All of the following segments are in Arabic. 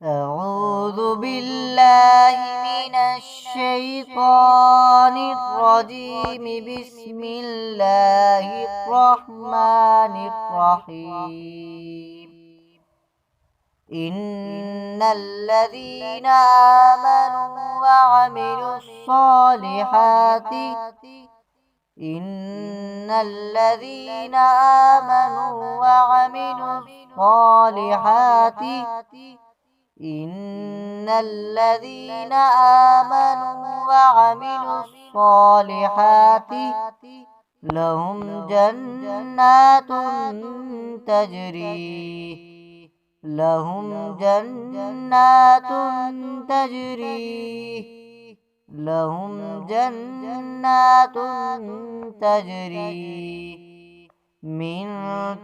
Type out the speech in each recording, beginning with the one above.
أعوذ بالله من الشيطان الرجيم. بسم الله الرحمن الرحيم. إن الذين آمنوا وعملوا الصالحات إن الذين آمنوا وعملوا الصالحات إن الذين آمنوا وعملوا الصالحات لهم جنات تجري لهم جنات تجري لهم جنات تجري من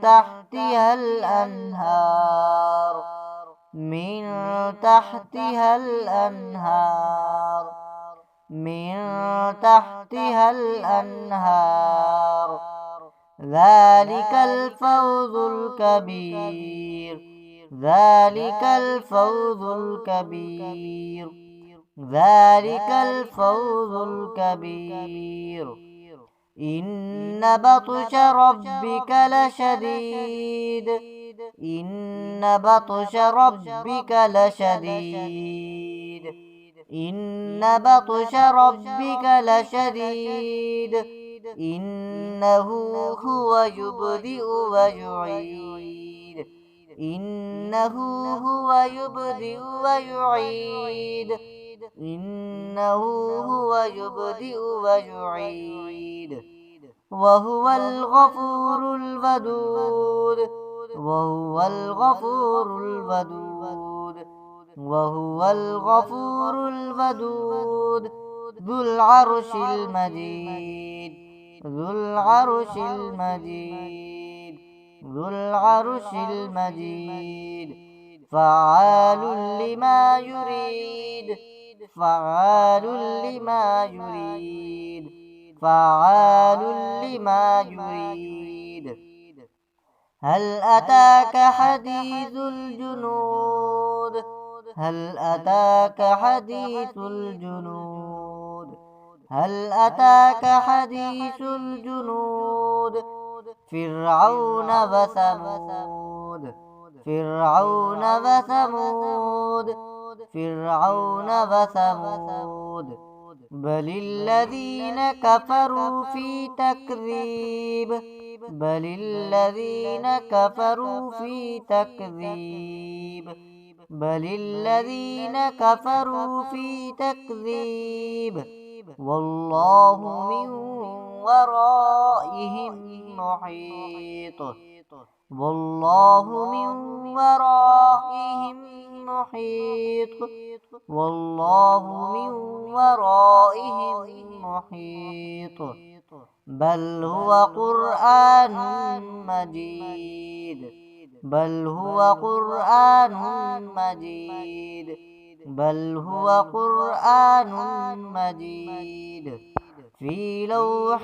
تحتها الأنهار من تحتها الأنهار من تحتها الأنهار. ذلك الفوز الكبير ذلك الفوز الكبير ذلك الفوز الكبير. إن بطش ربك لشديد إن بطش ربك لشديد إن بطش ربك لشديد. إنه هو يبدئ ويعيد إنه هو يبدئ ويعيد إنه هو يبدئ ويعيد وهو الغفور الودود وهو الغفور الودود وهو الغفور الودود ذو العرش المجيد ذو العرش المجيد ذو العرش المجيد. فعال لما يريد فعال لما يريد فعال لما يريد. هل أتاك حديث الجنود هل أتاك حديث الجنود هل أتاك حديث الجنود. فرعون وثمود فرعون وثمود فرعون وثمود. بل الذين كفروا في تكذيب بل الذين كفروا في تكذيب بل الذين كفروا في تكذيب. والله من ورائهم محيط والله من ورائهم محيط والله من ورائهم محيط. بل هو قرآن مجيد بل هو قرآن مجيد بل هو قرآن مجيد في لوح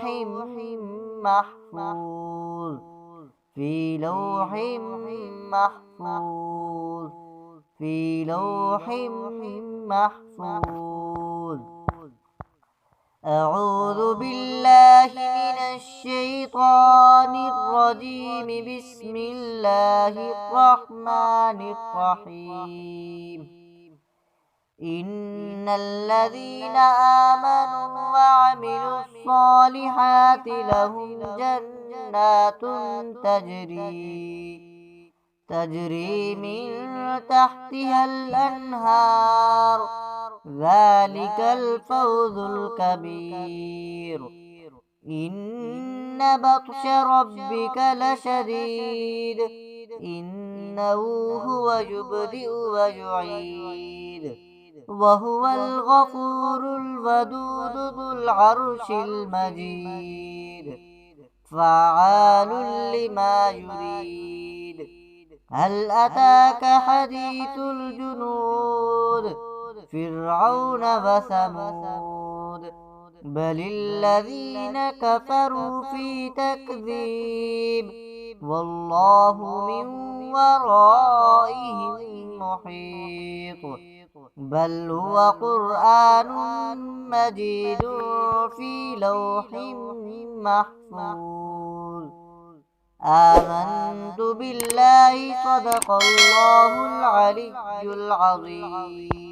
محفوظ في لوح محفوظ في لوح محفوظ. أعوذ بالله من الشيطان الرجيم. بسم الله الرحمن الرحيم. إن الذين آمنوا وعملوا الصالحات لهم جنات تجري من تحتها الأنهار. ذلك الفوز الكبير. إن بطش ربك لشديد إنه هو يبدئ ويعيد وهو الغفور الودود ذو العرش المجيد. فعال لما يريد. هل أتاك حديث الجنود فرعون وثمود بل الذين كفروا في تكذيب والله من ورائهم محيط بل هو قرآن مجيد في لوح محفوظ آمنت بالله صدق الله العلي العظيم.